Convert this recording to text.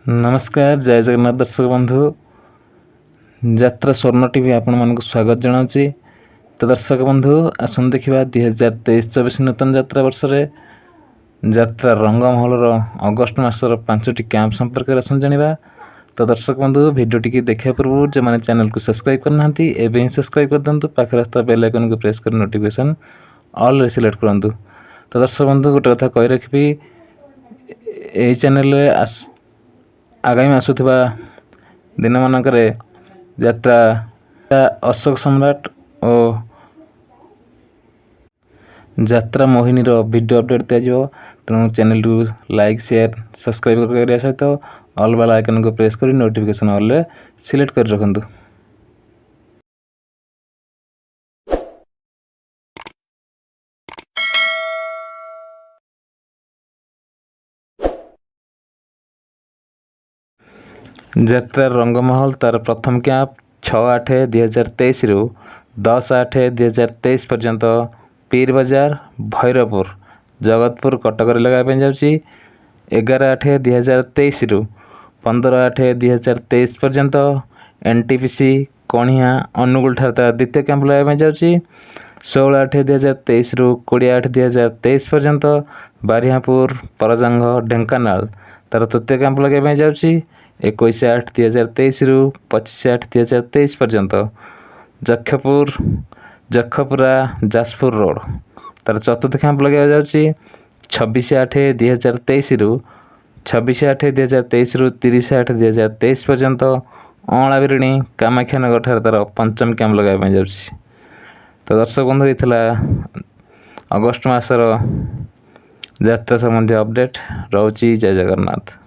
नमस्कार जय जगन्नाथ दर्शक बंधु यात्रा स्वर्ण टीवी आपण मानक स्वागत जनाऊँगी। तो दर्शक बंधु आसन देखा 2023-24 नूतन यात्रा वर्ष यात्रा रंगमहल अगस्ट मासर 5टी कैंप संपर्क में आसन जाना। तो दर्शक बंधु वीडियो टी देखा पूर्व जो मैंने चैनल को सब्सक्राइब करना एवं ही सब्सक्राइब कर दिंतु पाखे रास्ता बेल आइकन को प्रेस कर नोटिफिकेशन ऑल रे सिलेक्ट करूँ। तो दर्शक बंधु गोटे कथा कही रखी यही चैनल आगामी आसुवा दिन मानक यात्रा अशोक सम्राट और यात्रा मोहिनी वीडियो अपडेट दिज्व। तेणु चैनल को लाइक शेयर सब्सक्राइब करने सहित ऑल वाला आइकन को प्रेस कर नोटिफिकेशन ऑल सिलेक्ट कर रखु। यात्रा रंगमहल तार प्रथम कैंप 6/8/2023 रु 10/8/2023 पर्यंत पीर बाजार भैरवपुर जगतपुर कटक लगाई जाऊँगी। 11/8/2023 रु 15/8/2023 पर्यंत NTPC कणिया अनुगुल ठार तार द्वितीय कैंप लगाई जाऊँगी। 16/8/2023 रु 20/8/2023 पर्यंत बारिहापुर परजंग ढेंकानाल तार तृतीय कैंप लगाई जाऊँगी। 21/8/2023 रु 25/8/2023 पर्यंत जखपुरा जाजपुर रोड तार चतुर्थ कैंप लगे जाऊँगी। 26/8/2023 रु 26/8/2023 रु 30/8/2023 पर्यंत अँलाबिरणी कामाख्यानगर ठार तार पंचम कैंप लगाई जाऊँगी। तो दर्शक बंधु ये अगस्ट मासर यात्रा संबंधी अपडेट रोची। जय जगन्नाथ।